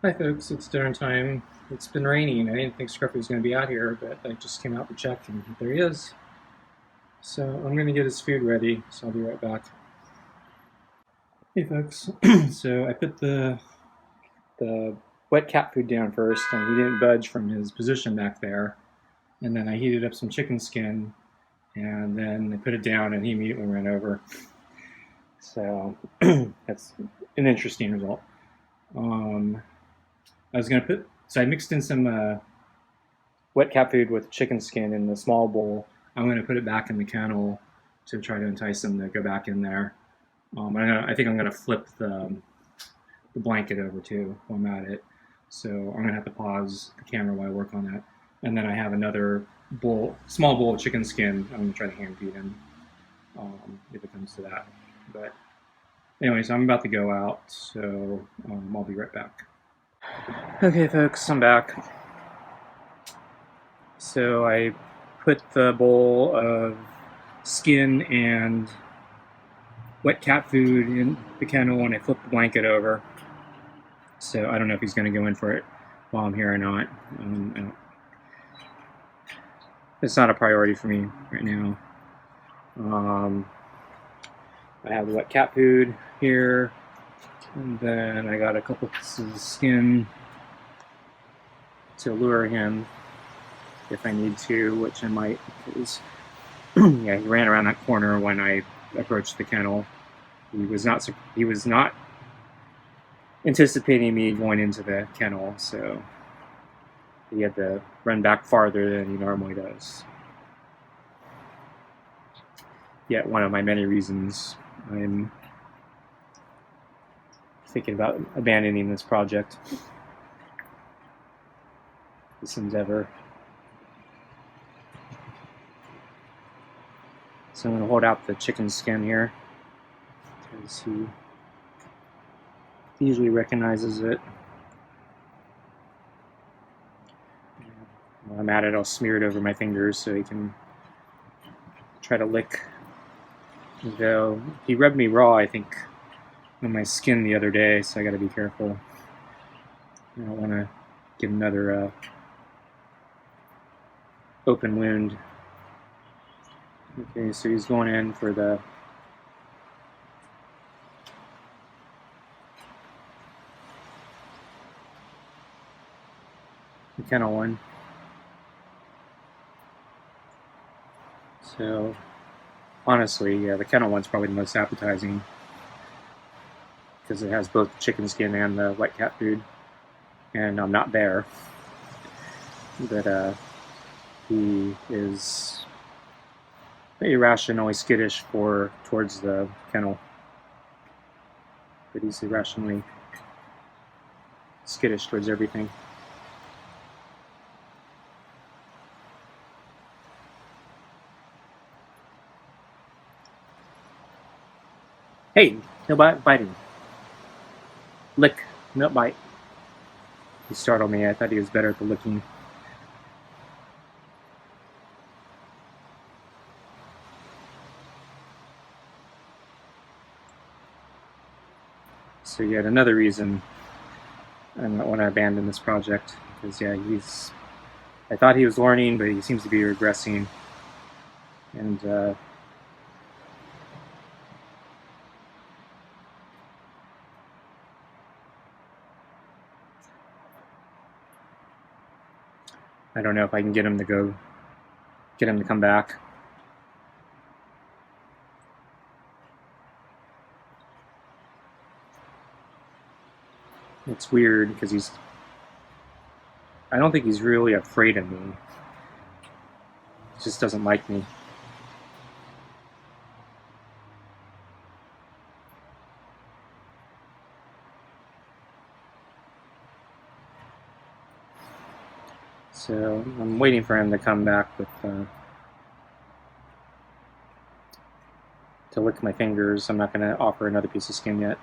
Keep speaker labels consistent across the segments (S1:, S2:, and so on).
S1: Hi folks, it's dinner time. It's been raining. I didn't think Scruffy was going to be out here, but I just came out to check and there he is. So I'm going to get his food ready, so I'll be right back. Hey folks, so I put the wet cat food down first and he didn't budge from his position back there. And then I heated up some chicken skin and then I put it down and he immediately ran over. So that's an interesting result. Um, I was going to so I mixed in some wet cat food with chicken skin in the small bowl. I'm going to put it back in the kennel to try to entice them to go back in there. I think I'm going to flip the blanket over too while I'm at it. So I'm going to have to pause the camera while I work on that. And then I have another small bowl of chicken skin. I'm going to try to hand feed him if it comes to that. But anyways, I'm about to go out, so I'll be right back. Okay, folks, I'm back. So I put the bowl of skin and wet cat food in the kennel and I flipped the blanket over. So I don't know if he's going to go in for it while I'm here or not. It's not a priority for me right now. I have the wet cat food here, and then I got a couple pieces of skin to lure him if I need to, which I might, because yeah, he ran around that corner when I approached the kennel. He was not anticipating me going into the kennel, so he had to run back farther than he normally does. Yet one of my many reasons I'm thinking about abandoning this project, this endeavor. So I'm going to hold out the chicken skin here because he usually recognizes it. While I'm at it, I'll smear it over my fingers so he can try to lick. Though he rubbed me raw, I think, on my skin the other day, so I got to be careful. I don't want to get another open wound. Okay, so he's going in for the kennel one. So honestly, yeah, the kennel one's probably the most appetizing because it has both the chicken skin and the wet cat food, and I'm not there. But he is irrationally skittish towards the kennel, but he's irrationally skittish towards everything. Hey, no biting. Lick, no bite. He startled me. I thought he was better at the licking. So yet another reason I don't want to abandon this project, because yeah, I thought he was learning, but he seems to be regressing, and I don't know if I can get him to come back. It's weird because I don't think he's really afraid of me. He just doesn't like me. So I'm waiting for him to come back with to lick my fingers. I'm not going to offer another piece of skin yet.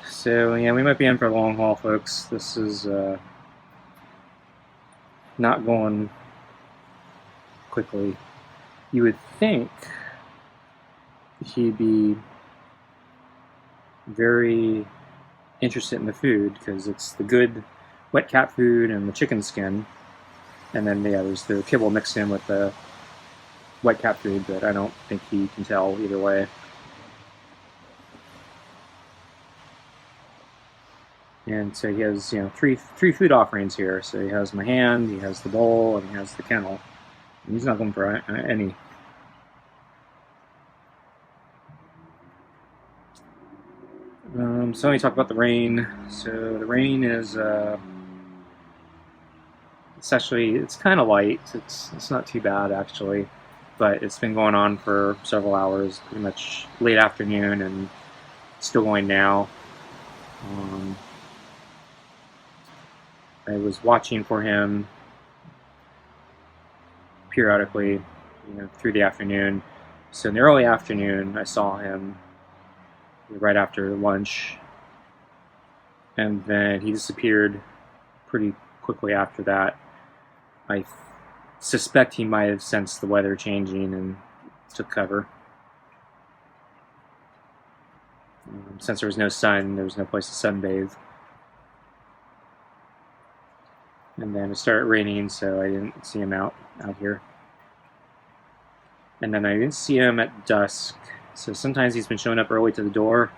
S1: So yeah, we might be in for a long haul, folks. This is not going quickly. You would think he'd be very interested in the food because it's the good wet cat food and the chicken skin, and then there's the kibble mixed in with the wet cat food, but I don't think he can tell either way. And so he has, three food offerings here. So he has my hand, he has the bowl, and he has the kennel. And he's not going for any. So let me talk about the rain. So the rain is it's kind of light. It's not too bad actually, but it's been going on for several hours, pretty much late afternoon, and still going now. I was watching for him periodically, through the afternoon. So in the early afternoon, I saw him right after lunch, and then he disappeared pretty quickly after that. I suspect he might have sensed the weather changing and took cover. Since there was no sun, there was no place to sunbathe. And then it started raining, so I didn't see him out here. And then I didn't see him at dusk. So sometimes he's been showing up early to the door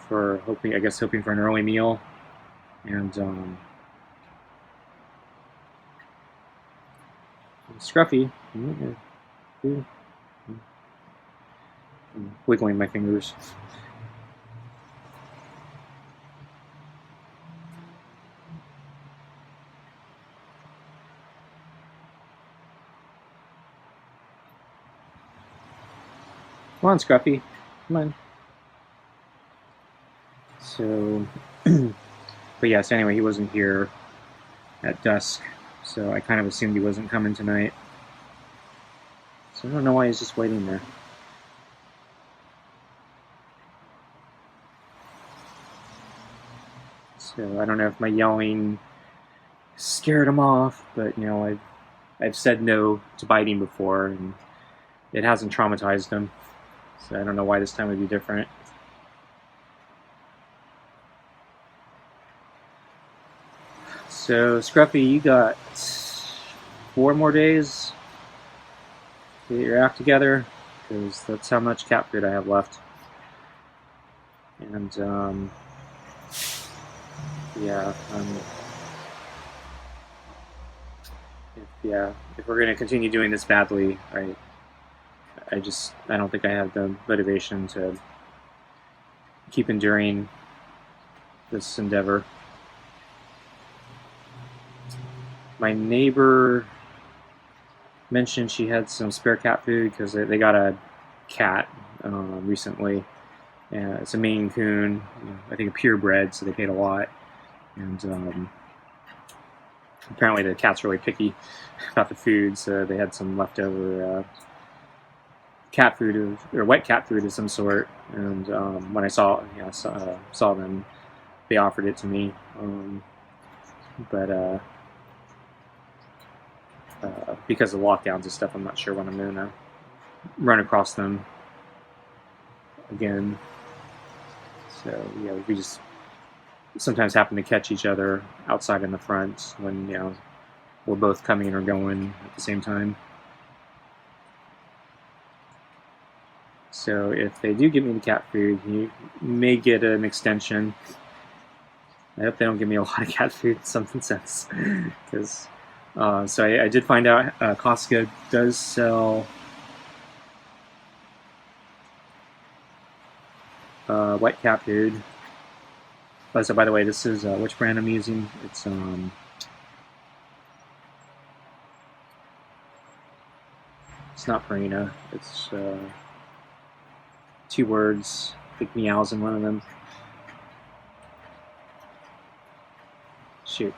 S1: for hoping for an early meal. And Scruffy, wiggling my fingers. Come on, Scruffy. Come on. So, but yes, anyway, he wasn't here at dusk, so I kind of assumed he wasn't coming tonight. So I don't know why he's just waiting there. So I don't know if my yelling scared him off, but I've said no to biting before, and it hasn't traumatized him. So I don't know why this time would be different. So Scruffy, you got 4 more days to get your act together, because that's how much cat food I have left. And if we're going to continue doing this badly, I don't think I have the motivation to keep enduring this endeavor. My neighbor mentioned she had some spare cat food because they got a cat recently. It's a Maine Coon, I think a purebred, so they paid a lot. And apparently the cat's really picky about the food, so they had some leftover cat food or wet cat food of some sort. And when I saw them, they offered it to me. But because of lockdowns and stuff, I'm not sure when I'm gonna run across them again. So we just sometimes happen to catch each other outside in the front when we're both coming or going at the same time. So if they do give me the cat food, you may get an extension. I hope they don't give me a lot of cat food in some sense, because so I did find out Costco does sell wet cat food. So by the way, this is which brand I'm using. It's not Purina. It's 2 words. I think meows in one of them. Shoot.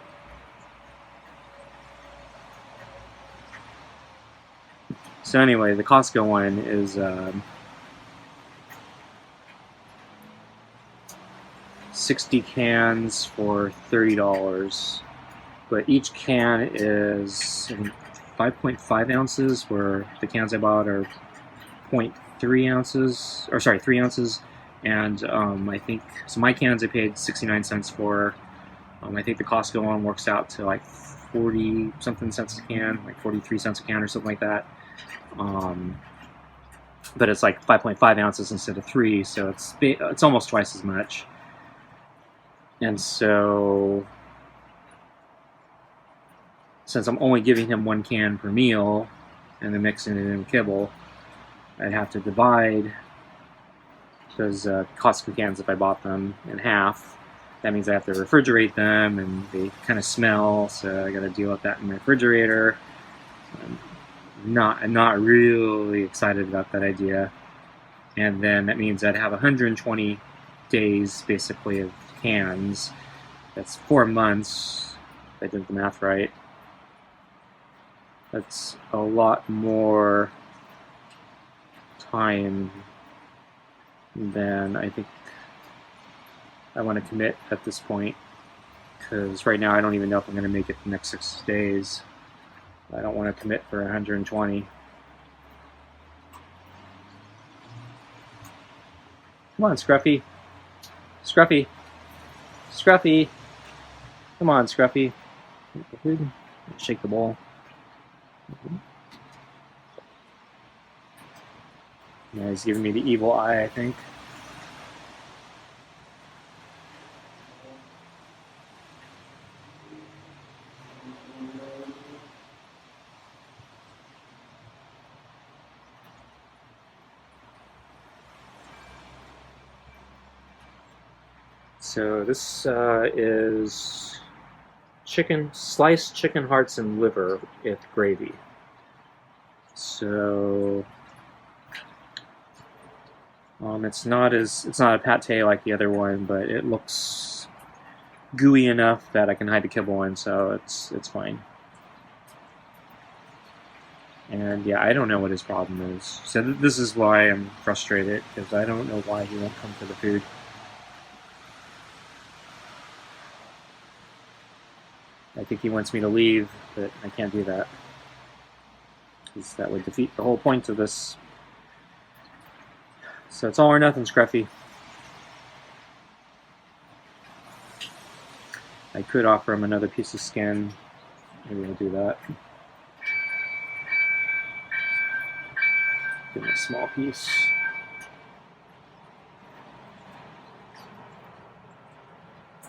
S1: So anyway, the Costco one is 60 cans for $30, but each can is 5.5 ounces, where the cans I bought are 0.3 ounces, or sorry, 3 ounces, And I think, so my cans I paid 69 cents for. I think the Costco one works out to like 40 something cents a can, like 43 cents a can or something like that. But it's like 5.5 ounces instead of 3, so it's almost twice as much. And so, since I'm only giving him 1 can per meal, and then mixing it in kibble, I'd have to divide those Costco cans if I bought them in half. That means I have to refrigerate them, and they kind of smell, so I got to deal with that in my refrigerator. I'm not really excited about that idea. And then that means I'd have 120 days basically of cans. That's 4 months, if I did the math right. That's a lot more time than I think I want to commit at this point, because right now I don't even know if I'm going to make it the next 6 days. I don't want to commit for 120. Come on, Scruffy. Scruffy. Scruffy. Come on, Scruffy. Shake the bowl. Yeah, he's giving me the evil eye, I think. So this is sliced chicken hearts and liver with gravy. So it's not a pate like the other one, but it looks gooey enough that I can hide the kibble in, so it's fine. And yeah, I don't know what his problem is. So this is why I'm frustrated, because I don't know why he won't come for the food. I think he wants me to leave, but I can't do that, because that would defeat the whole point of this. So it's all or nothing, Scruffy. I could offer him another piece of skin. Maybe I'll do that. Give him a small piece.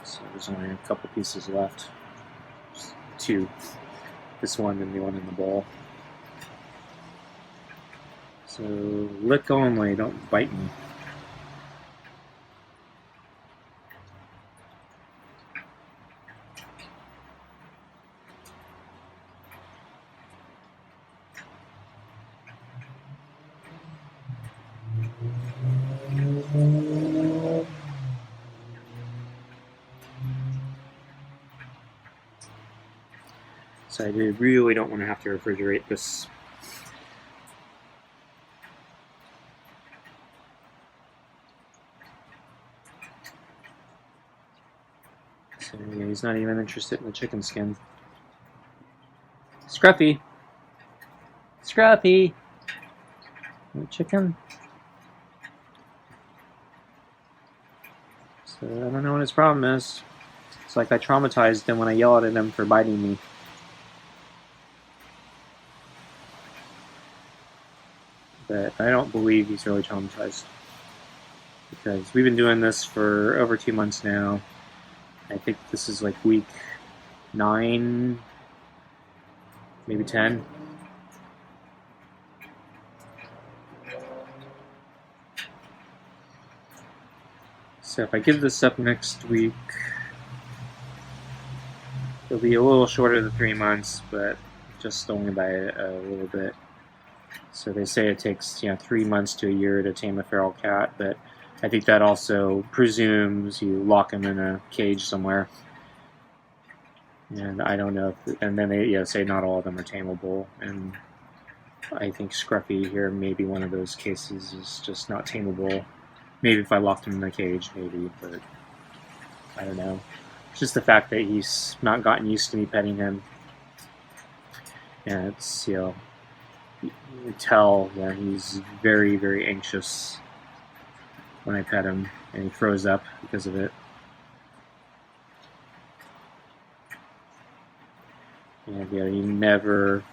S1: So there's only a couple pieces left. Just 2. This one and the one in the bowl. So lick only, don't bite me. So I really don't want to have to refrigerate this. So yeah, he's not even interested in the chicken skin. Scruffy! Scruffy! No chicken? So I don't know what his problem is. It's like I traumatized him when I yelled at him for biting me. But I don't believe he's really traumatized, because we've been doing this for over 2 months now. I think this is like week 9, maybe 10. So if I give this up next week, it'll be a little shorter than 3 months, but just only by a little bit. So they say it takes 3 months to a year to tame a feral cat, but I think that also presumes you lock him in a cage somewhere. And I don't know if, and then they say not all of them are tameable, and I think Scruffy here may be one of those cases, is just not tameable. Maybe if I locked him in a cage, maybe, but I don't know. It's just the fact that he's not gotten used to me petting him. And it's, you tell that he's very, very anxious. when I pet him, and he froze up because of it. And yeah, he never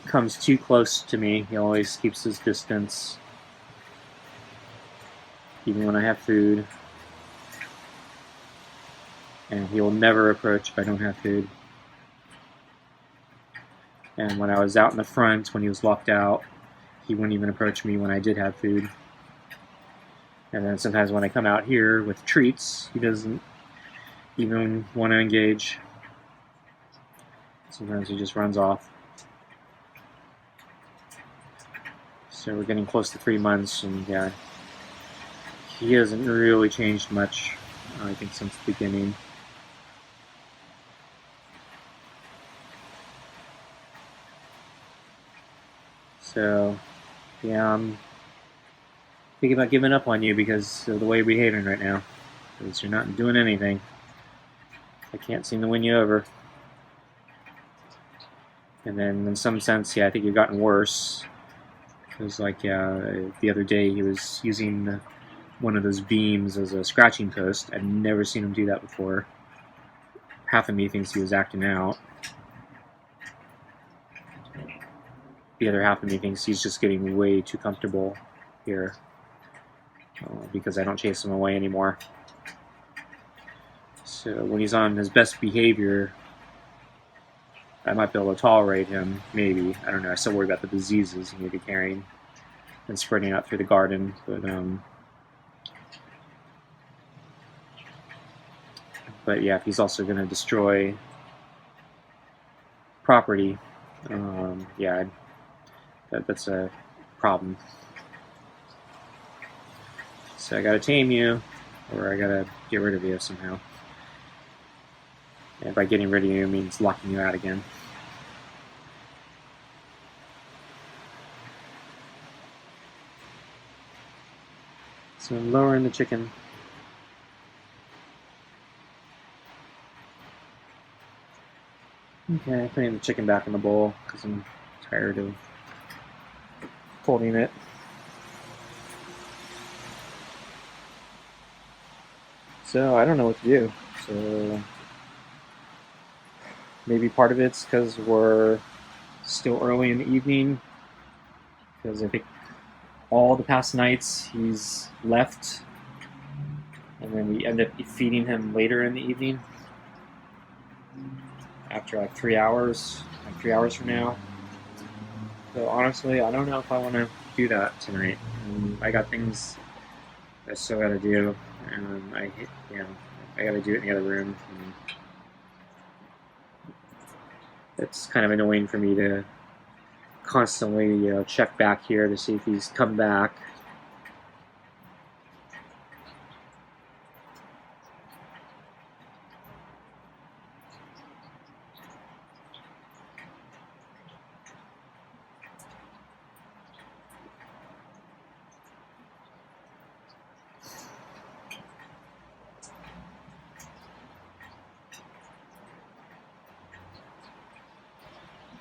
S1: comes too close to me. He always keeps his distance, even when I have food. And he will never approach if I don't have food. And when I was out in the front, when he was locked out, he wouldn't even approach me when I did have food. And then sometimes when I come out here with treats, he doesn't even want to engage. Sometimes he just runs off. So we're getting close to 3 months, and yeah, he hasn't really changed much, I think, since the beginning. So, yeah, I'm thinking about giving up on you because of the way you're behaving right now. Because you're not doing anything. I can't seem to win you over. And then, in some sense, yeah, I think you've gotten worse. It was like, the other day he was using one of those beams as a scratching post. I'd never seen him do that before. Half of me thinks he was acting out. The other half of me thinks he's just getting way too comfortable here because I don't chase him away anymore. So when he's on his best behavior, I might be able to tolerate him, maybe. I don't know. I still worry about the diseases he may be carrying and spreading out through the garden. But yeah, if he's also going to destroy property, yeah, that's a problem. So I gotta tame you, or I gotta get rid of you somehow. And by getting rid of you means locking you out again. So I'm lowering the chicken. Okay, putting the chicken back in the bowl because I'm tired of holding it. So I don't know what to do. So maybe part of it's because we're still early in the evening, because I think all the past nights he's left, and then we end up feeding him later in the evening after like 3 hours, like 3 hours from now. So honestly, I don't know if I want to do that tonight. I got things I still got to do, and I got to do it in the other room. And it's kind of annoying for me to constantly check back here to see if he's come back.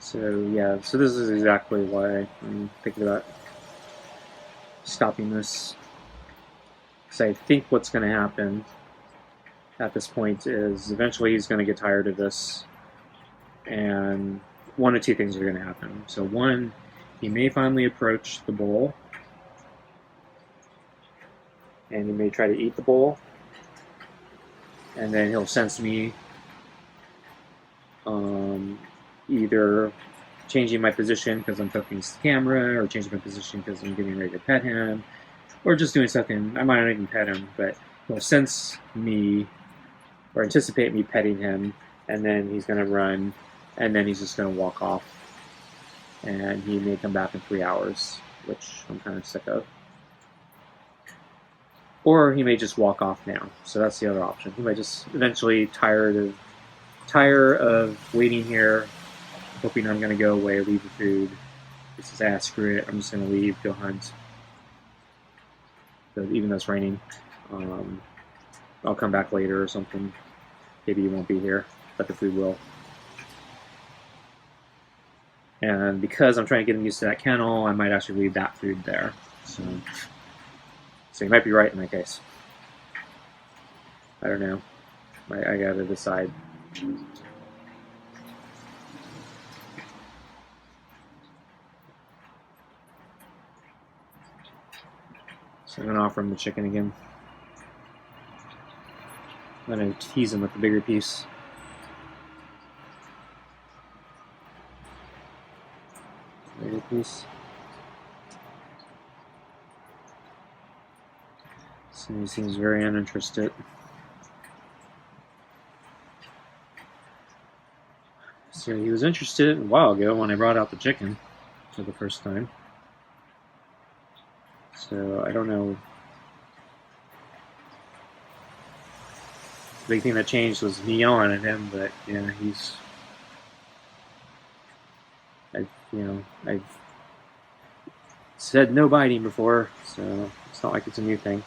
S1: So yeah, so this is exactly why I'm thinking about stopping this. Because I think what's going to happen at this point is eventually he's going to get tired of this, and one of two things are going to happen. So one, he may finally approach the bowl, and he may try to eat the bowl, and then he'll sense me either changing my position because I'm focusing the camera, or changing my position because I'm getting ready to pet him, or just doing something. I might not even pet him, but he'll sense me or anticipate me petting him, and then he's going to run, and then he's just going to walk off, and he may come back in 3 hours, which I'm kind of sick of. Or he may just walk off now. So that's the other option. He might just eventually tire of waiting here, hoping I'm going to go away, leave the food. He says, screw it, I'm just going to leave, go hunt. So even though it's raining, I'll come back later or something. Maybe he won't be here, but the food will. And because I'm trying to get him used to that kennel, I might actually leave that food there. So So you might be right in that case. I don't know. I gotta decide. So I'm gonna offer him the chicken again. I'm gonna tease him with the bigger piece. Bigger piece. So he seems very uninterested. So he was interested a while ago when I brought out the chicken for the first time. So I don't know. The big thing that changed was me yelling at him, but yeah, I've said no biting before, so it's not like it's a new thing.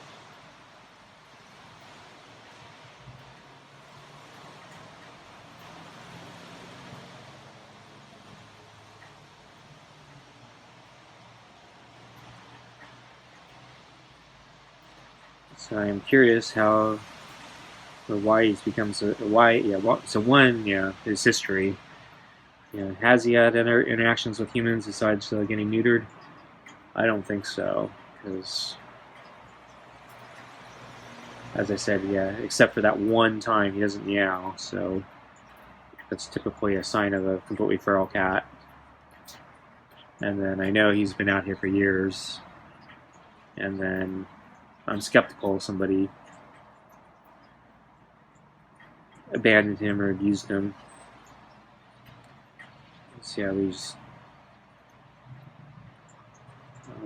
S1: So I'm curious how or why he's become so his history. Has he had interactions with humans besides getting neutered? I don't think so, because as I said, except for that one time he doesn't meow, so that's typically a sign of a completely feral cat. And then I know he's been out here for years, and then I'm skeptical somebody abandoned him or abused him. So yeah,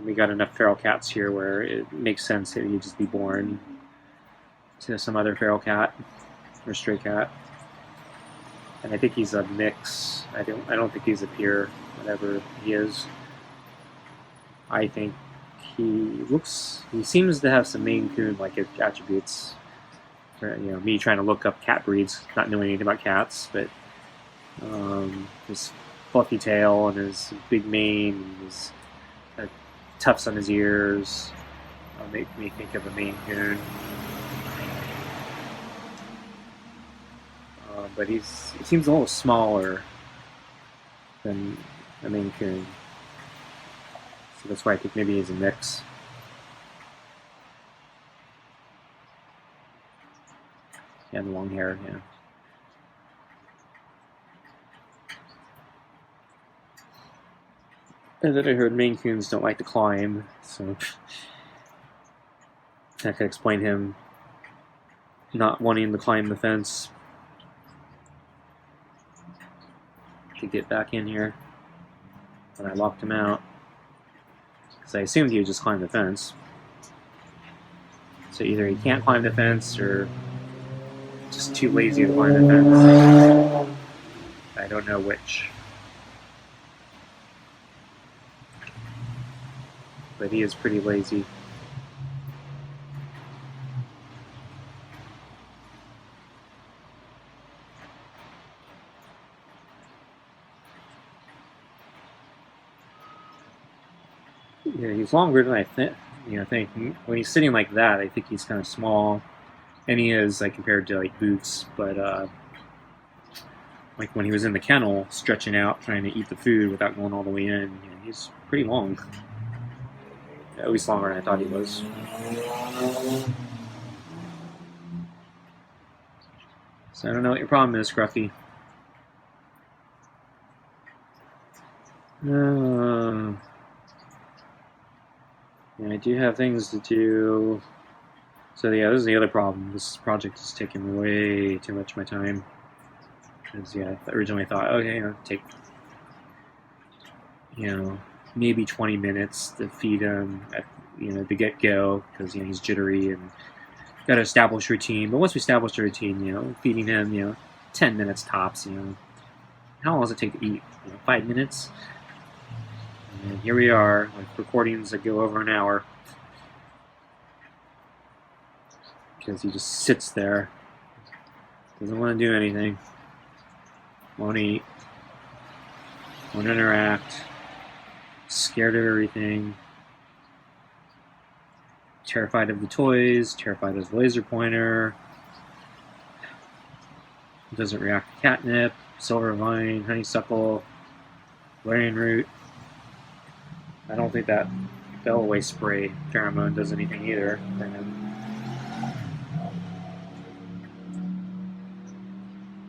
S1: we got enough feral cats here where it makes sense that he'd just be born to some other feral cat or stray cat. And I think he's a mix. I don't think he's a pure, whatever he is. I think he seems to have some Maine Coon-like attributes. Me trying to look up cat breeds, not knowing anything about cats, but his fluffy tail and his big mane and his tufts on his ears make me think of a Maine Coon. But he seems a little smaller than a Maine Coon. So that's why I think maybe he's a mix. And long hair, yeah. And then I heard Maine Coons don't like to climb, so that could explain him not wanting to climb the fence to get back in here. And I locked him out because I assumed he would just climb the fence. So either he can't climb the fence or just too lazy to climb the fence. I don't know which. But he is pretty lazy. Yeah, he's longer than I think. Think when he's sitting like that, I think he's kind of small, and he is compared to Boots. But when he was in the kennel, stretching out, trying to eat the food without going all the way in, he's pretty long. At least longer than I thought he was. So I don't know what your problem is, Scruffy. I do have things to do. So yeah, this is the other problem. This project is taking way too much of my time. Because I originally thought, okay, take maybe 20 minutes to feed him at the get-go, because he's jittery and got to establish routine. But once we establish a routine, feeding him 10 minutes tops. How long does it take to eat? 5 minutes. And here we are, recordings that go over an hour, because he just sits there, doesn't want to do anything, won't eat, won't interact, scared of everything, terrified of the toys, terrified of the laser pointer, doesn't react to catnip, silver vine, honeysuckle, valerian root. I don't think that bell away spray pheromone does anything either for him.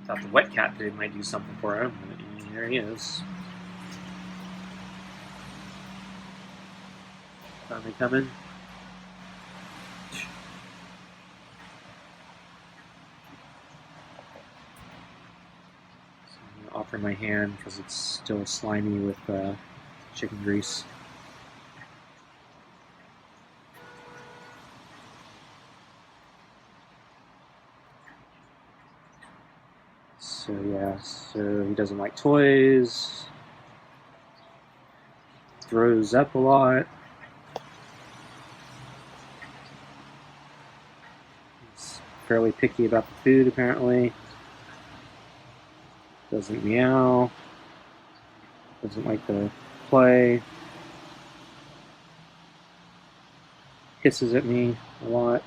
S1: Thought the wet cat food might do something for him, but there he is. Finally coming. So I'm going to offer my hand because it's still slimy with chicken grease. So yeah, so he doesn't like toys, throws up a lot. He's fairly picky about the food apparently. Doesn't meow, doesn't like to play, hisses at me a lot.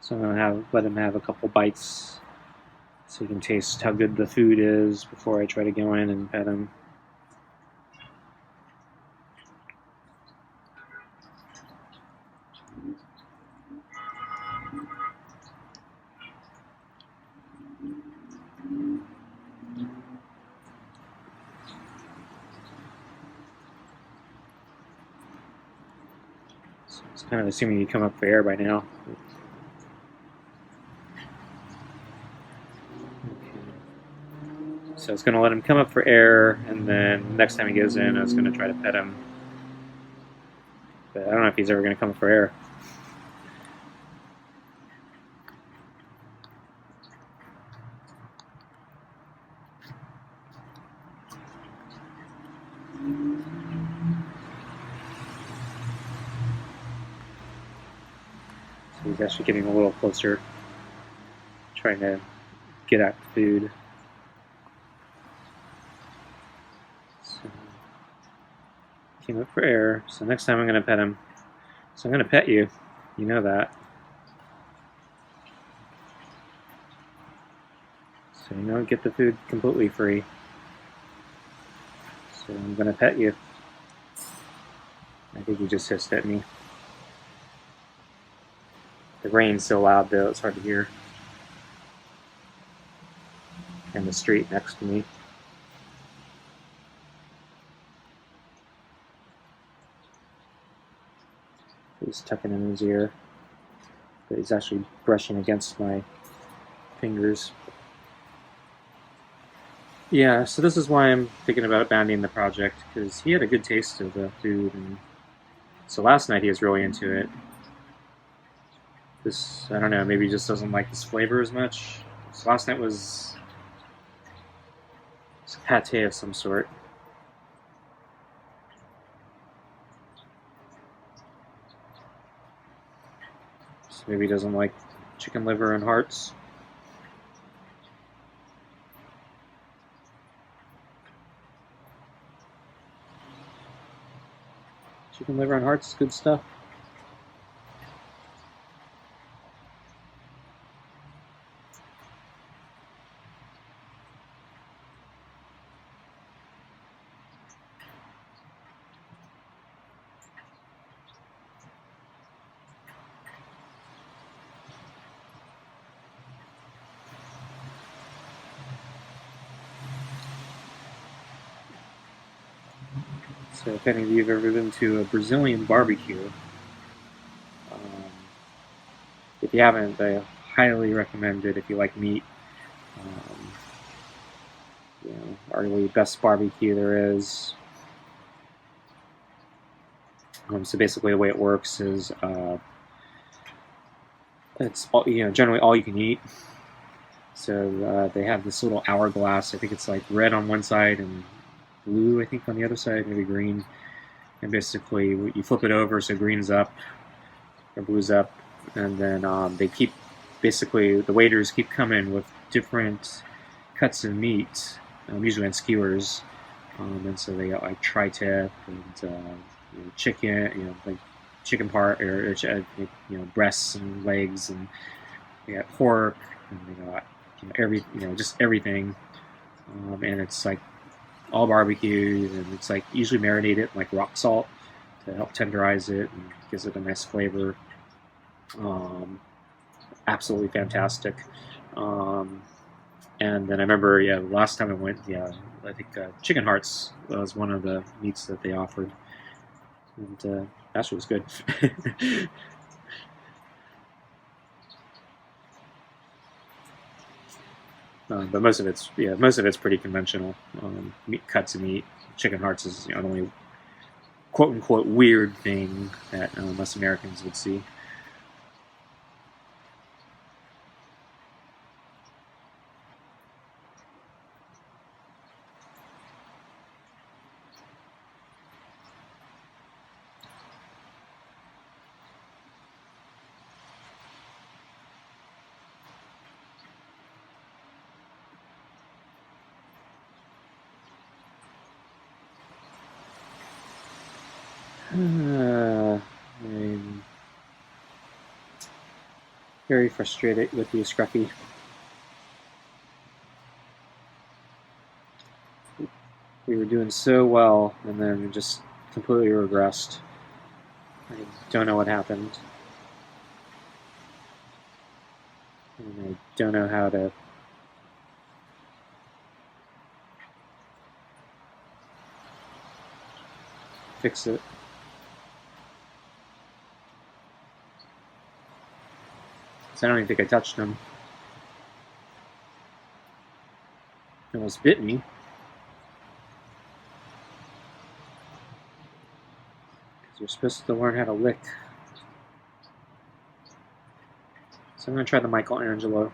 S1: So I'm going to let him have a couple bites so he can taste how good the food is before I try to go in and pet him. So it's kind of assuming you come up for air by now. So it's going to let him come up for air, and then next time he goes in, I was going to try to pet him. But I don't know if he's ever going to come up for air. So he's actually getting a little closer, trying to get at the food. Came up for air, so next time I'm going to pet him. So I'm going to pet you, you know that. So you don't get the food completely free. So I'm going to pet you. I think he just hissed at me. The rain's so loud though, it's hard to hear. And the street next to me. He's tucking in his ear, but he's actually brushing against my fingers. Yeah, so this is why I'm thinking about abandoning the project, because he had a good taste of the food, and so last night he was really into it. This, I don't know, maybe he just doesn't like this flavor as much. So last night was pate of some sort. So maybe he doesn't like chicken liver and hearts. Chicken liver and hearts is good stuff. So if any of you have ever been to a Brazilian barbecue, if you haven't, I highly recommend it if you like meat. You know, arguably best barbecue there is. So basically the way it works is it's all, generally all you can eat. So they have this little hourglass. I think it's like red on one side and blue, I think, on the other side, maybe green. And basically you flip it over so green's up or blue's up, and then they keep, basically the waiters keep coming with different cuts of meat, usually on skewers, and so they got like tri-tip and chicken, like chicken part or breasts and legs, and they got pork, and they got just everything, and it's like all barbecued, and it's like usually marinated in like rock salt to help tenderize it and gives it a nice flavor. Absolutely fantastic. And then I remember, last time I went, I think chicken hearts was one of the meats that they offered, and that was good. But most of it's pretty conventional. Meat cuts of meat. Chicken hearts is the only quote unquote weird thing that most Americans would see. I'm very frustrated with you, Scruffy. We were doing so well, and then it just completely regressed. I don't know what happened. And I don't know how to fix it. I don't even think I touched him. He almost bit me. Because you're supposed to learn how to lick. So I'm going to try the Michelangelo.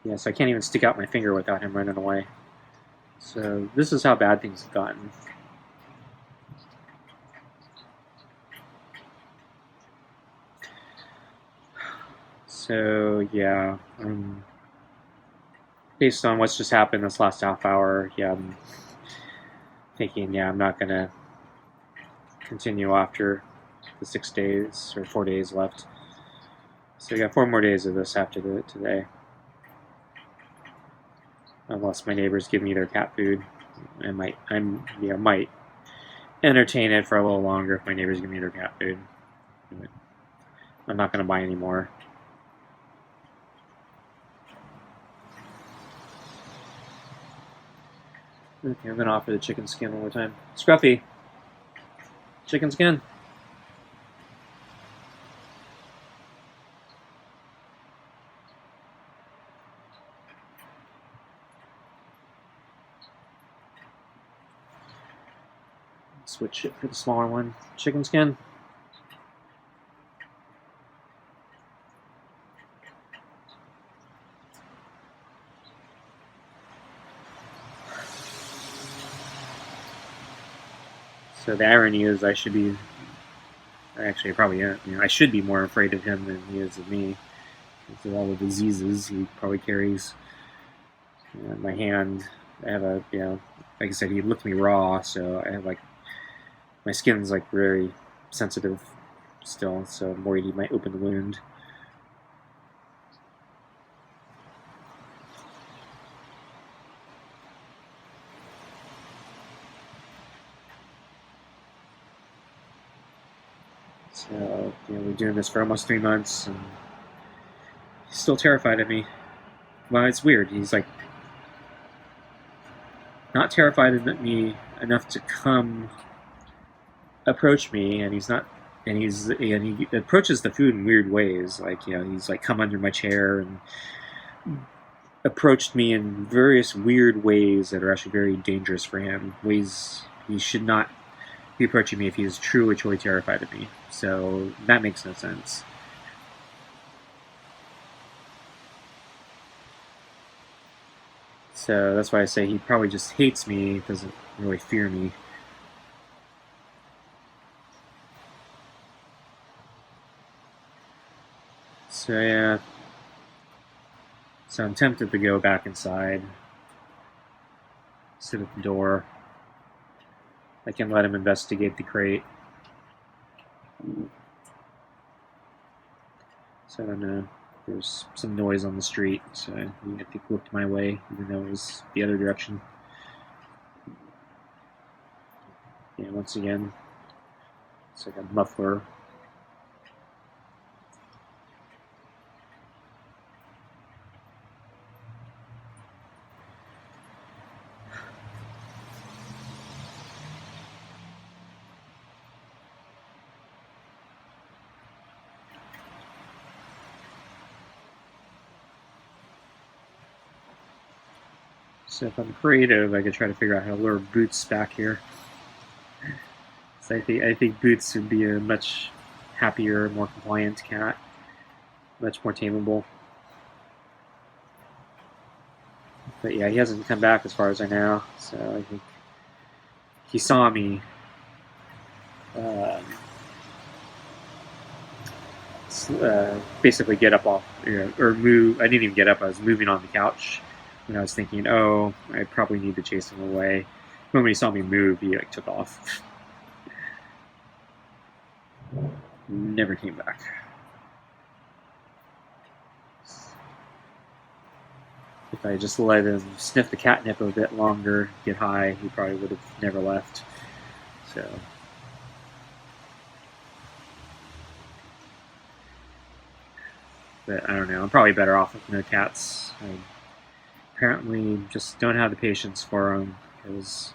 S1: Yes, I can't even stick out my finger without him running away. So this is how bad things have gotten. So yeah, based on what's just happened this last half hour, I'm thinking, I'm not gonna continue after the 6 days or 4 days left. So we got 4 more days of this after today, unless my neighbors give me their cat food. I might entertain it for a little longer if my neighbors give me their cat food. But I'm not gonna buy any more. Okay, I'm going to offer the chicken skin one more time. Scruffy! Chicken skin! Switch it for the smaller one. Chicken skin. So the irony is I should be, actually I probably am, I should be more afraid of him than he is of me. Because of all the diseases he probably carries. My hand, I have a, like I said, he licked me raw, so I have my skin's very sensitive still, so I'm worried he might open the wound. So, we're doing this for almost 3 months, and he's still terrified of me. Well, it's weird. He's not terrified of me enough to come approach me, and he approaches the food in weird ways. He's come under my chair and approached me in various weird ways that are actually very dangerous for him. Ways he should not be approaching me if he is truly terrified of me. So that makes no sense. So that's why I say he probably just hates me, doesn't really fear me. So yeah, so I'm tempted to go back inside, sit at the door. I can let him investigate the crate. So I don't know. There's some noise on the street, so I think looked my way, even though it was the other direction. Yeah, once again, it's like a muffler. So if I'm creative, I could try to figure out how to lure Boots back here. So I think Boots would be a much happier, more compliant cat, much more tameable. But yeah, he hasn't come back as far as I know. So I think he saw me basically get up off, or move. I didn't even get up. I was moving on the couch, and I was thinking, oh, I probably need to chase him away. When he saw me move, he like took off. Never came back. If I just let him sniff the catnip a bit longer, get high, he probably would have never left. So. But I don't know. I'm probably better off with no cats. I apparently just don't have the patience for them, because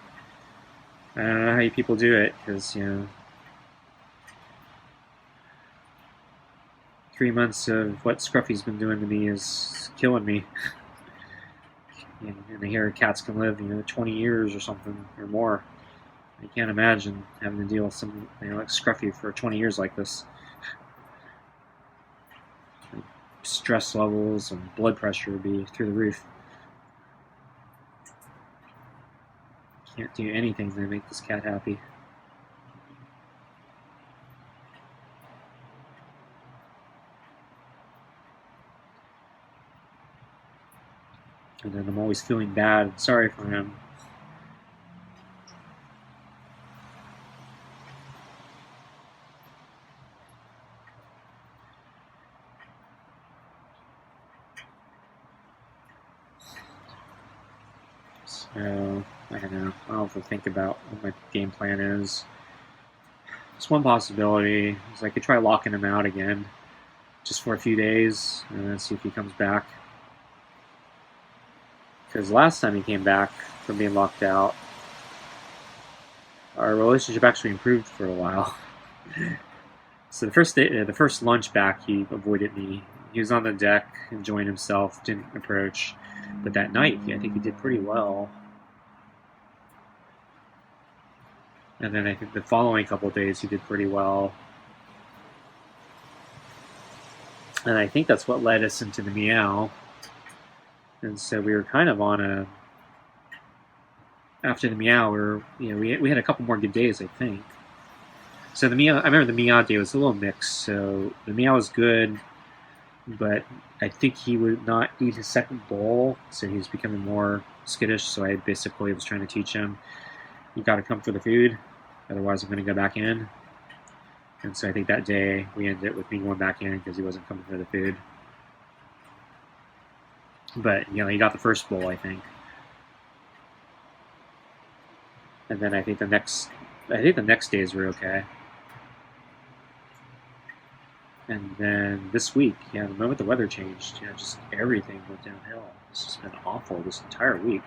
S1: I don't know how you people do it, because, 3 months of what Scruffy's been doing to me is killing me. And I hear cats can live, 20 years or something, or more. I can't imagine having to deal with something like Scruffy for 20 years like this. Stress levels and blood pressure would be through the roof. Can't do anything to make this cat happy. And then I'm always feeling bad and sorry for him. So, I don't know. I'll have to think about what my game plan is. Just one possibility is I could try locking him out again, just for a few days, and then see if he comes back. Because last time he came back from being locked out, our relationship actually improved for a while. So the first lunch back, he avoided me. He was on the deck, enjoying himself, didn't approach. But that night, I think he did pretty well. And then I think the following couple of days, he did pretty well. And I think that's what led us into the meow. And so we were kind of on a. After the meow, we had a couple more good days, I think. So the meow, I remember the meow day was a little mixed. So the meow was good, but I think he would not eat his second bowl, so he was becoming more skittish. So I basically was trying to teach him, you got to come for the food, otherwise I'm going to go back in. And so I think that day we ended it with me going back in because he wasn't coming for the food. But he got the first bowl, I think. And then I think the next days were okay. And then this week, the moment the weather changed, just everything went downhill. It's just been awful this entire week.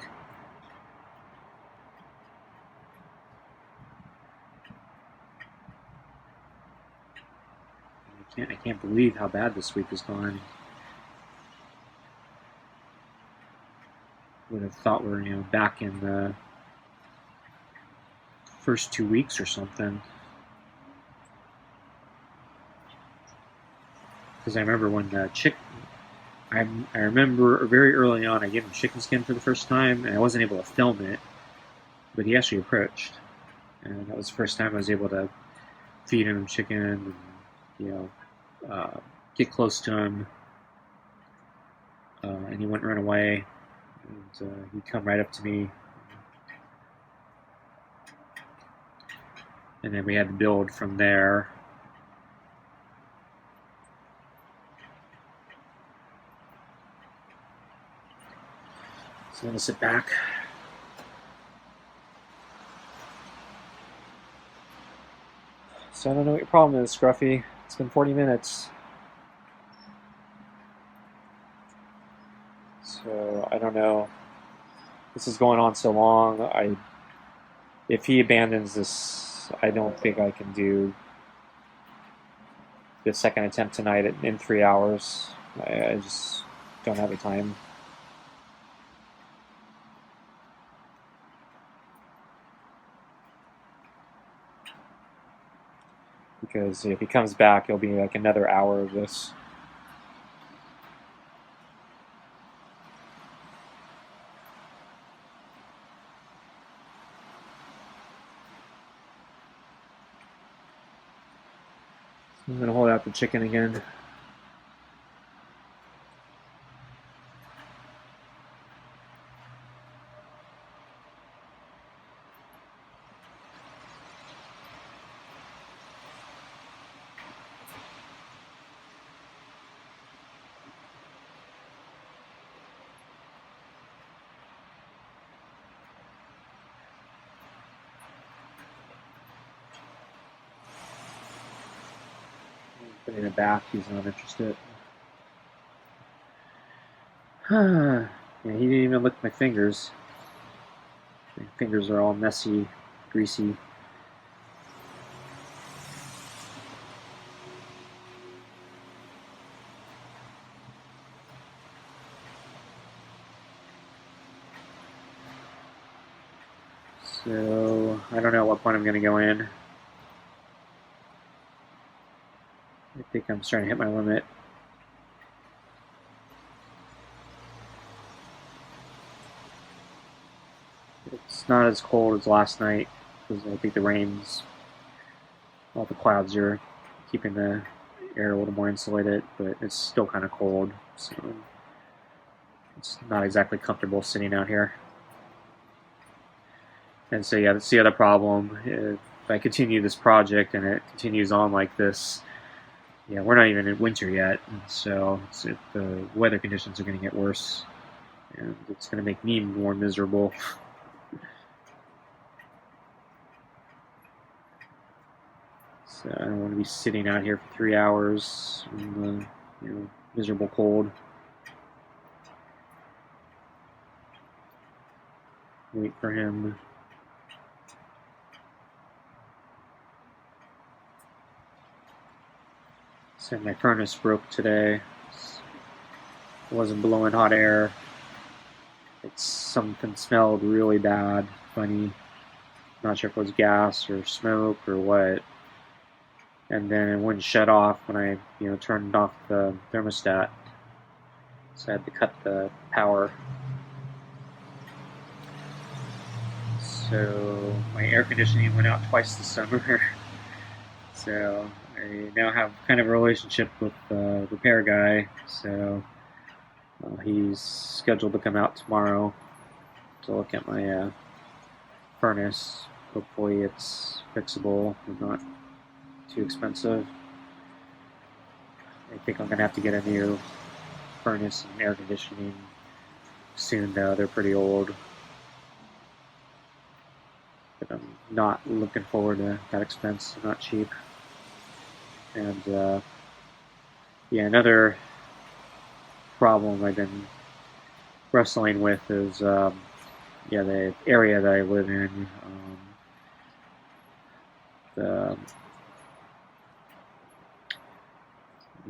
S1: I can't believe how bad this week has gone. Would have thought we were back in the first 2 weeks or something. Because I remember when I remember very early on I gave him chicken skin for the first time, and I wasn't able to film it, but he actually approached, and that was the first time I was able to feed him chicken, and
S2: get close to him, and he wouldn't run away. And he'd come right up to me. And then we had to build from there. So I'm going to sit back. So I don't know what your problem is, Scruffy. It's been 40 minutes. So I don't know. This is going on so long. If he abandons this, I don't think I can do the second attempt tonight in 3 hours. I just don't have the time. Because if he comes back, it'll be like another hour of this. I'm going to hold out the chicken again. Putting it back, he's not interested. Yeah, he didn't even lick my fingers. My fingers are all messy, greasy. So I don't know at what point I'm going to go in. I think I'm starting to hit my limit. It's not as cold as last night because I think the rain's, all the clouds are keeping the air a little more insulated, but it's still kind of cold, so it's not exactly comfortable sitting out here. And so yeah, that's the other problem. If I continue this project and it continues on like this, yeah, we're not even in winter yet, and so the weather conditions are going to get worse, and it's going to make me more miserable. So I don't want to be sitting out here for 3 hours in the miserable cold. Wait for him. So my furnace broke today. It wasn't blowing hot air. Something smelled really bad, funny. Not sure if it was gas or smoke or what. And then it wouldn't shut off when I, turned off the thermostat. So I had to cut the power. So my air conditioning went out twice this summer. So I now have kind of a relationship with the repair guy. So he's scheduled to come out tomorrow to look at my furnace. Hopefully it's fixable and not too expensive. I think I'm going to have to get a new furnace and air conditioning soon though. They're pretty old. But I'm not looking forward to that expense. They're not cheap. And yeah, another problem I've been wrestling with is the area that I live in.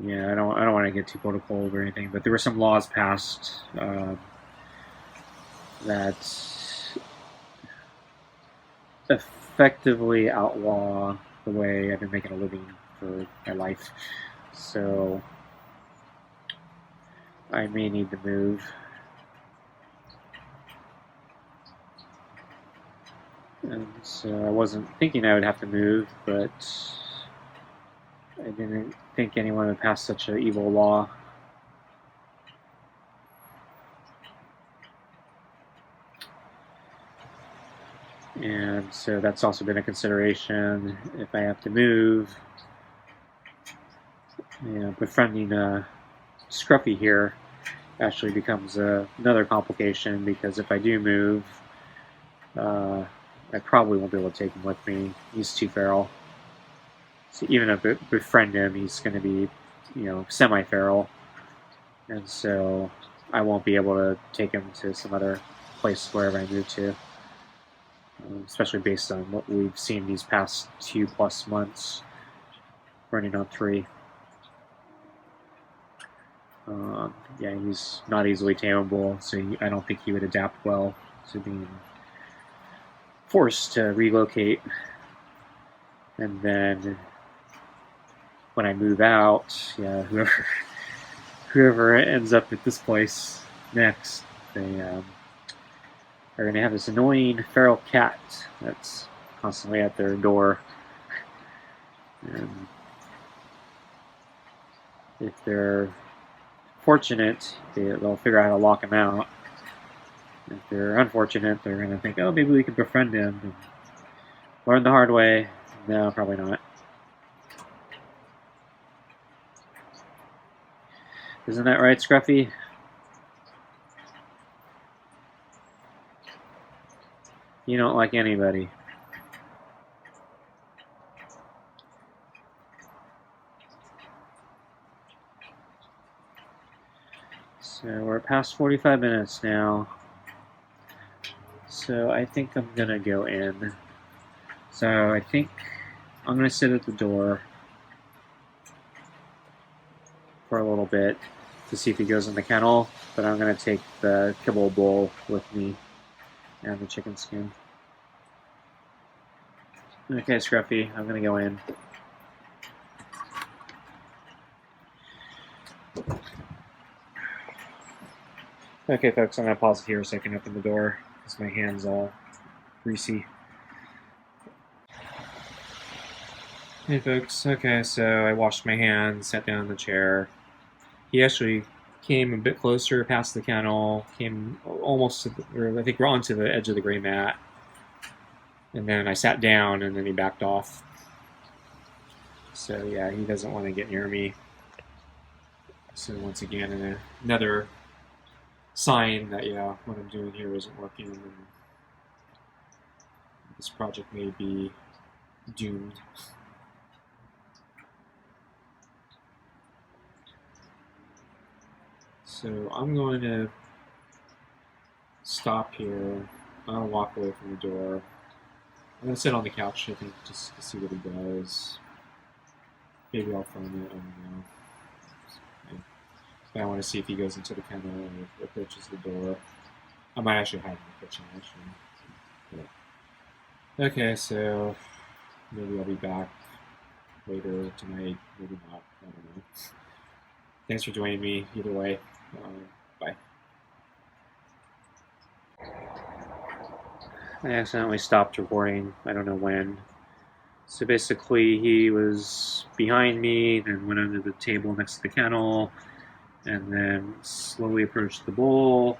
S2: I don't want to get too cold or anything, but there were some laws passed that effectively outlaw the way I've been making a living for my life. So I may need to move. And so I wasn't thinking I would have to move, but I didn't think anyone would pass such an evil law. And so that's also been a consideration if I have to move. Befriending Scruffy here actually becomes another complication, because if I do move, I probably won't be able to take him with me. He's too feral. So even if I befriend him, he's going to be, semi-feral. And so I won't be able to take him to some other place wherever I move to. Especially based on what we've seen these past 2+ months, running on 3. Yeah, he's not easily tameable, so I don't think he would adapt well to being forced to relocate. And then when I move out, yeah, whoever ends up at this place next, they are going to have this annoying feral cat that's constantly at their door. And if they're fortunate, they'll figure out how to lock him out. If they're unfortunate, they're going to think, oh, maybe we can befriend him and learn the hard way. No, probably not. Isn't that right, Scruffy? You don't like anybody. So we're past 45 minutes now. So I think I'm going to go in. So I think I'm going to sit at the door for a little bit to see if he goes in the kennel, but I'm going to take the kibble bowl with me and the chicken skin. Okay, Scruffy, I'm going to go in. Okay, folks, I'm going to pause it here so I can open the door because my hand's all greasy. Hey, folks. Okay, so I washed my hands, sat down in the chair. He actually came a bit closer past the kennel, came almost to I think we're onto the edge of the gray mat. And then I sat down, and then he backed off. So yeah, he doesn't want to get near me. So once again, another sign that, yeah, what I'm doing here isn't working, and this project may be doomed. So I'm going to stop here. I'll walk away from the door. I'm going to sit on the couch, I think, just to see what he does. Maybe I'll film it, I don't know. I want to see if he goes into the kennel or approaches the door. I might actually hide in the kitchen, actually. Yeah. Okay, so maybe I'll be back later tonight, maybe not, I don't know. Thanks for joining me, either way. Bye. I accidentally stopped recording, I don't know when. So basically, he was behind me, then went under the table next to the kennel, and then slowly approached the bowl,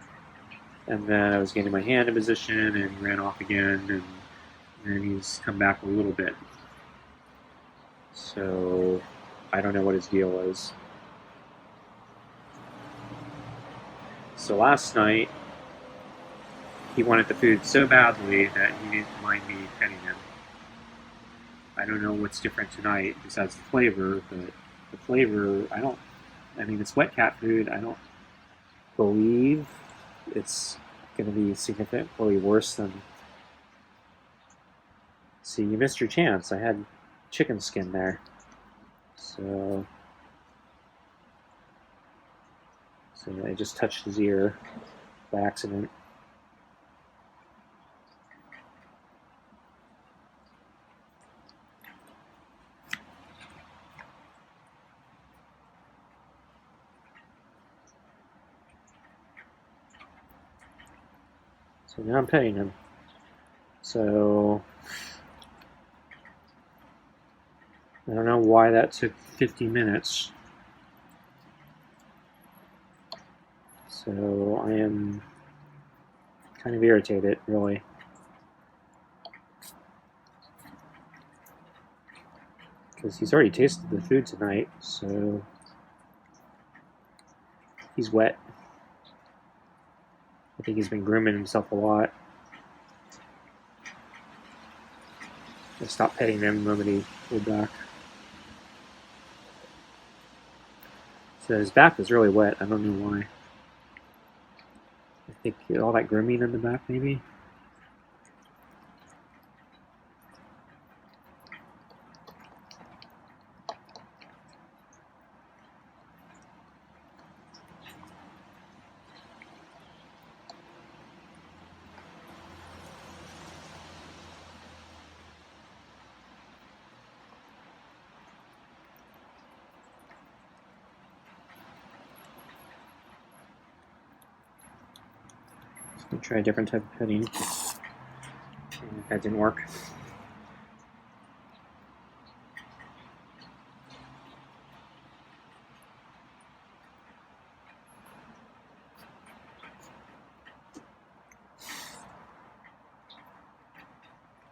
S2: and then I was getting my hand in position, and he ran off again, and then he's come back a little bit. So I don't know what his deal is. So last night, he wanted the food so badly that he didn't mind me petting him. I don't know what's different tonight besides the flavor, but the flavor, it's wet cat food. I don't believe it's going to be significantly worse than... See, you missed your chance. I had chicken skin there. So I just touched his ear by accident. So now I'm petting him. So I don't know why that took 50 minutes. So I am kind of irritated, really. Because he's already tasted the food tonight, so he's wet. I think he's been grooming himself a lot. I stopped petting him when he pulled back. So his back is really wet. I don't know why. I think all that grooming in the back, maybe. I'll try a different type of petting. That didn't work.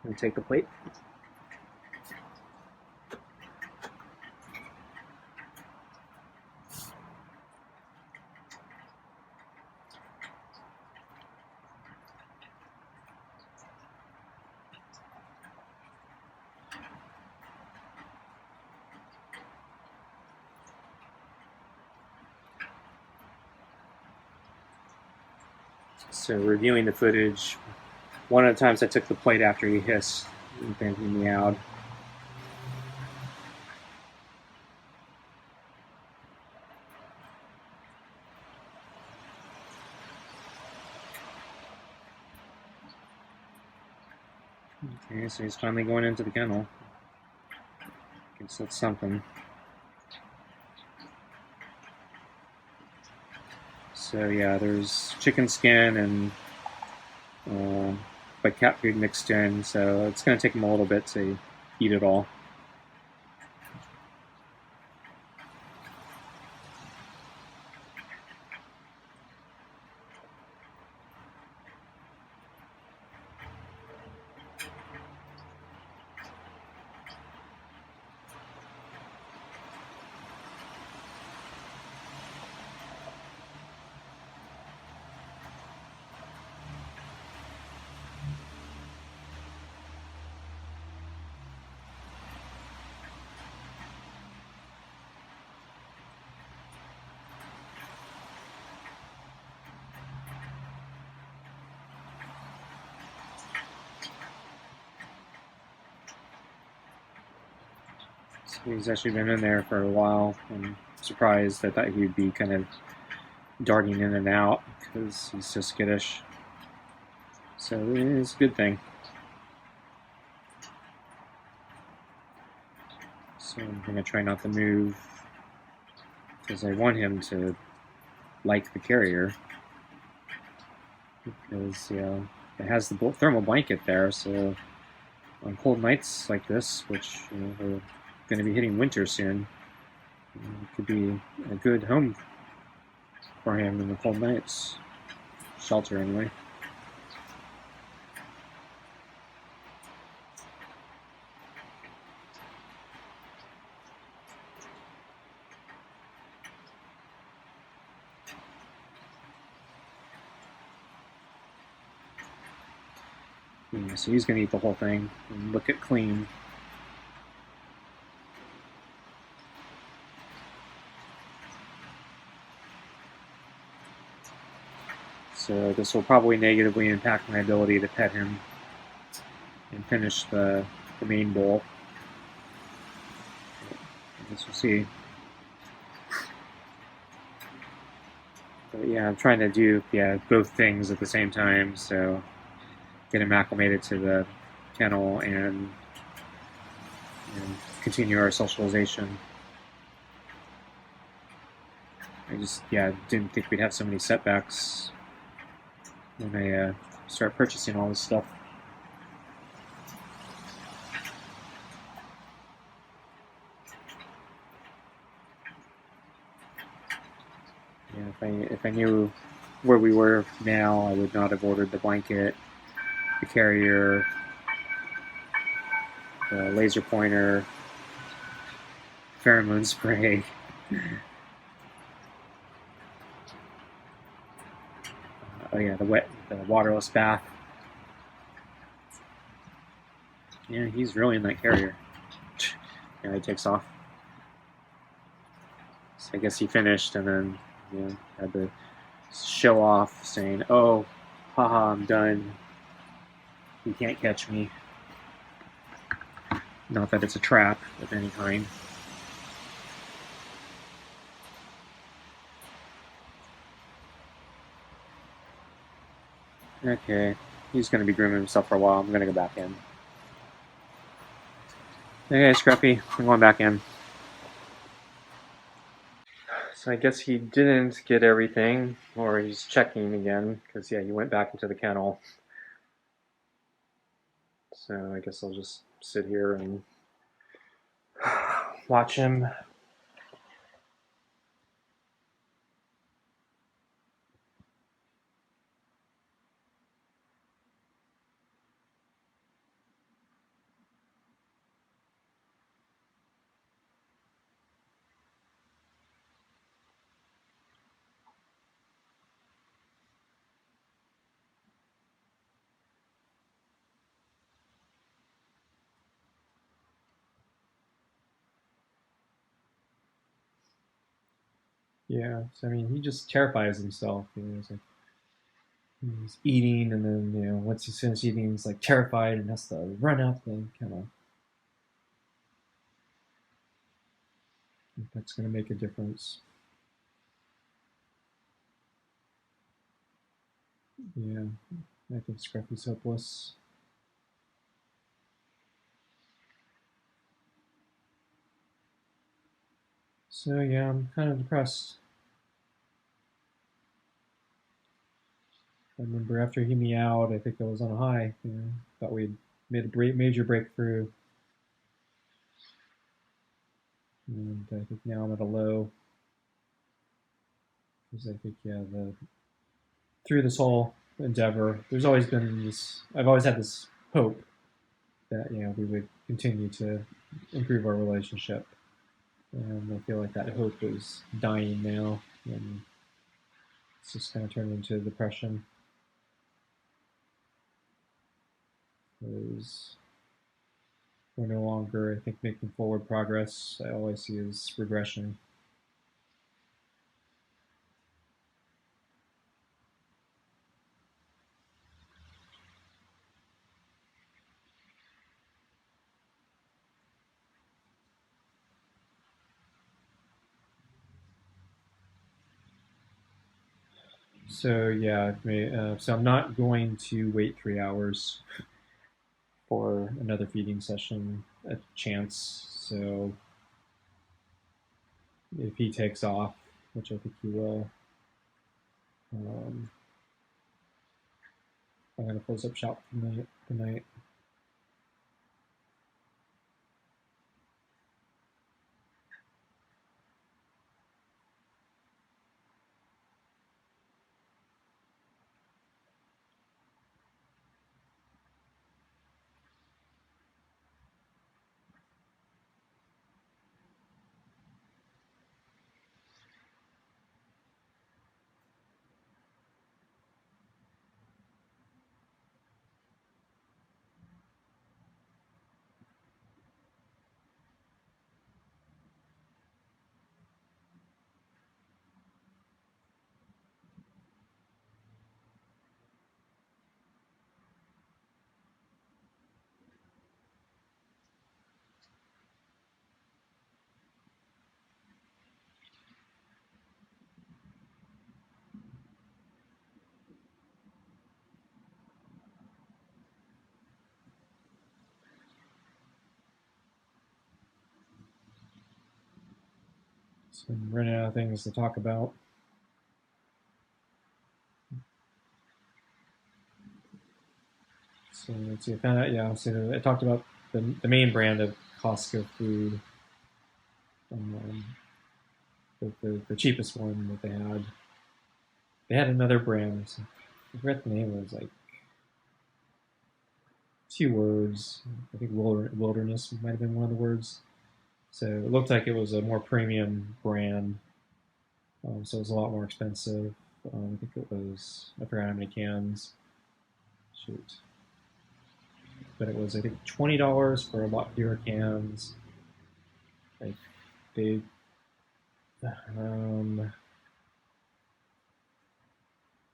S2: I'm gonna take the plate. So reviewing the footage, one of the times I took the plate after he hissed, and then he meowed. Okay, so he's finally going into the kennel. Guess that's something. So yeah, there's chicken skin and but cat food mixed in, so it's going to take him a little bit to eat it all. So he's actually been in there for a while. I'm surprised. I thought he'd be kind of darting in and out because he's so skittish. So it's a good thing. So I'm going to try not to move because I want him to like the carrier. Because, yeah, it has the thermal blanket there, so on cold nights like this, which we're going to be hitting winter soon, it could be a good home for him in the cold nights. Shelter, anyway. Yeah, so he's going to eat the whole thing and look at clean. So this will probably negatively impact my ability to pet him and finish the main bowl. I guess we'll see. But yeah, I'm trying to do both things at the same time, so get him acclimated to the kennel and continue our socialization. I just didn't think we'd have so many setbacks when I start purchasing all this stuff. if I knew where we were now, I would not have ordered the blanket, the carrier, the laser pointer, pheromone spray. Oh yeah, the waterless bath. Yeah, he's really in that carrier. Yeah, he takes off. So I guess he finished and then had to show off, saying, "Oh, haha, I'm done. You can't catch me." Not that it's a trap of any kind. Okay, he's going to be grooming himself for a while. I'm going to go back in. Okay, Scruffy, I'm going back in. So I guess he didn't get everything, or he's checking again, because yeah, he went back into the kennel. So I guess I'll just sit here and watch him. Yeah, so I mean, he just terrifies himself. It's like he's eating, and then once he's finished eating, he's like terrified and has to run up and kind of. If that's going to make a difference. Yeah, I think Scruffy's hopeless. So yeah, I'm kind of depressed. I remember after he meowed, I think I was on a high. Thought we'd made a major breakthrough, and I think now I'm at a low. Because I think through this whole endeavor, there's always been this. I've always had this hope that we would continue to improve our relationship, and I feel like that hope is dying now, and it's just kind of turned into depression. Because we're no longer, I think, making forward progress. All I see is regression. So yeah, so I'm not going to wait 3 hours for another feeding session at chance. So if he takes off, which I think he will, I'm going to close up shop for the night. So I'm running out of things to talk about. So let's see. I found out. Yeah. So I talked about the main brand of Costco food, the cheapest one that they had.
S1: they had another brand. I forgot the name. It was like 2 words. I think wilderness might have been one of the words. So it looked like it was a more premium brand. So it was a lot more expensive. I think it was, I forgot how many cans. Shoot. But it was, I think, $20 for a lot fewer cans. Like they,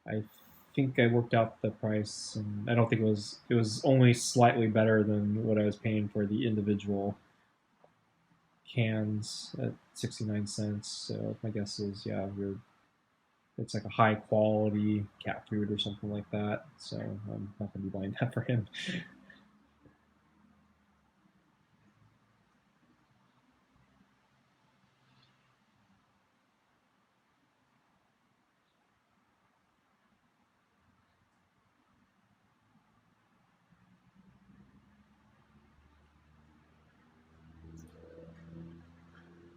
S1: I think I worked out the price, and I don't think it was only slightly better than what I was paying for the individual cans at 69 cents. So my guess is, yeah, it's like a high quality cat food or something like that. So I'm not going to be buying that for him.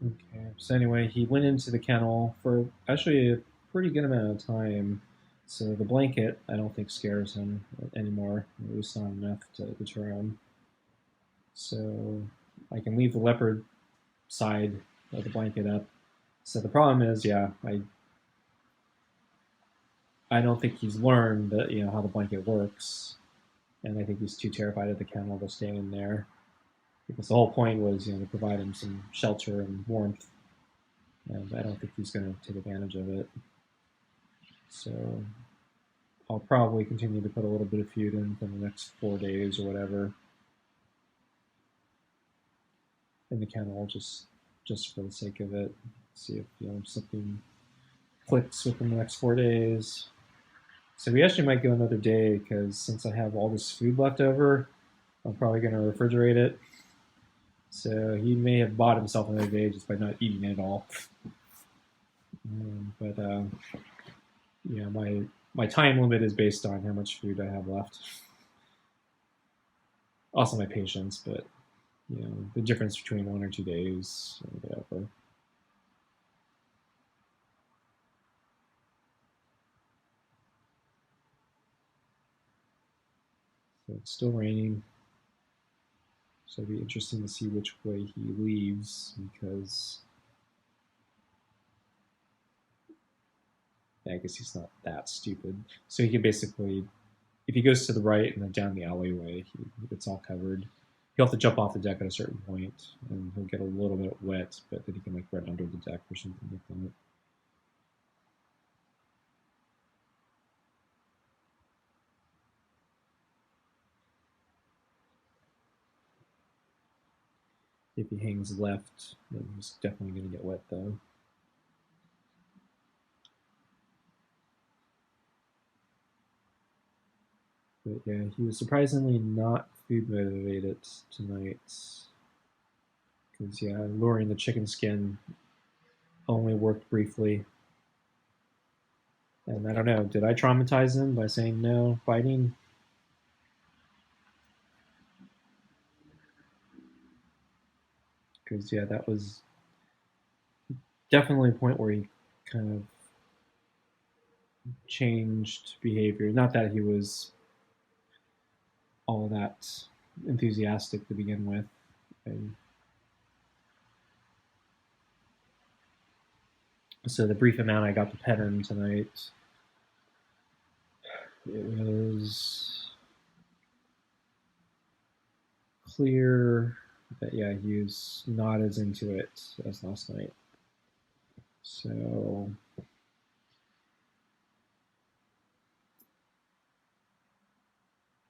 S1: Okay. So anyway, he went into the kennel for actually a pretty good amount of time. So the blanket, I don't think scares him anymore. At least not enough to deter him. So I can leave the leopard side of the blanket up. So the problem is, yeah, I don't think he's learned that how the blanket works, and I think he's too terrified of the kennel to stay in there because the whole point was to provide him some shelter and warmth, and I don't think he's going to take advantage of it. So I'll probably continue to put a little bit of food in for the next 4 days or whatever in the kennel, just for the sake of it. See if something clicks within the next 4 days. So we actually might go another day because since I have all this food left over, I'm probably going to refrigerate it. So he may have bought himself another day just by not eating it all. But yeah, my time limit is based on how much food I have left. Also my patience, but the difference between 1 or 2 days or whatever. So it's still raining. So it'll be interesting to see which way he leaves because I guess he's not that stupid. So he can basically, if he goes to the right and then down the alleyway, it's all covered. He'll have to jump off the deck at a certain point, and he'll get a little bit wet, but then he can run under the deck or something like that. If he hangs left, then he's definitely going to get wet though. But yeah, he was surprisingly not food motivated tonight. Because yeah, luring the chicken skin only worked briefly. And I don't know, did I traumatize him by saying no fighting? Because yeah, that was definitely a point where he kind of changed behavior. Not that he was all that enthusiastic to begin with. And so the brief amount I got to pet him tonight, it was clear that yeah, he was not as into it as last night. So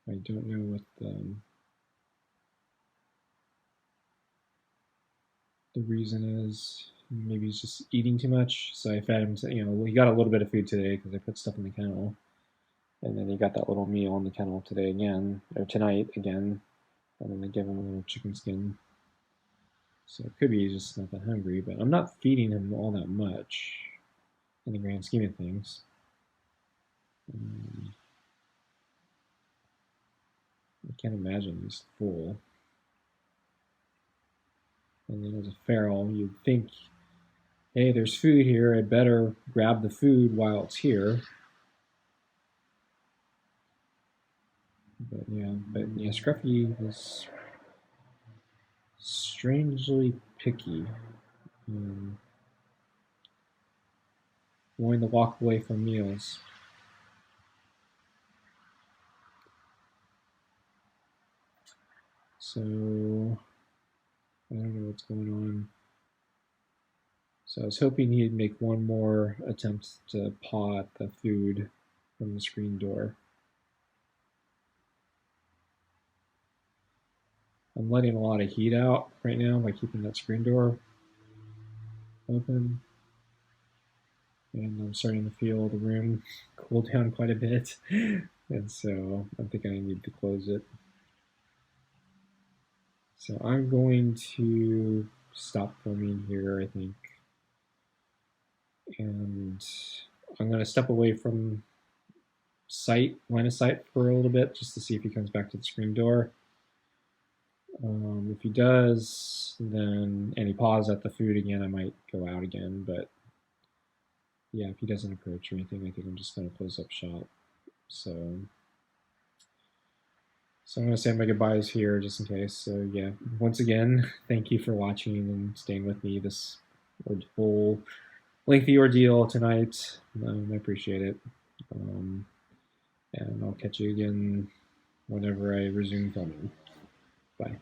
S1: I don't know what the reason is. Maybe he's just eating too much. So I fed him. He got a little bit of food today because I put stuff in the kennel, and then he got that little meal in the kennel today again, or tonight again, and then I gave him a little chicken skin. So it could be he's just not that hungry, but I'm not feeding him all that much in the grand scheme of things. I can't imagine he's full. And then as a feral, you'd think, hey, there's food here. I better grab the food while it's here. But yeah, Scruffy was strangely picky. Wanting to walk away from meals. So I don't know what's going on. So I was hoping he'd make one more attempt to paw at the food from the screen door. I'm letting a lot of heat out right now by keeping that screen door open. And I'm starting to feel the room cool down quite a bit. And so I'm thinking I need to close it. So I'm going to stop filming here, I think. And I'm going to step away from line of sight for a little bit just to see if he comes back to the screen door. If he does, then and he paws at the food again, I might go out again. But yeah, if he doesn't approach or anything, I think I'm just going to close up shop. So I'm going to say my goodbyes here just in case. So yeah, once again, thank you for watching and staying with me this whole lengthy ordeal tonight. I appreciate it. And I'll catch you again whenever I resume filming. Bye.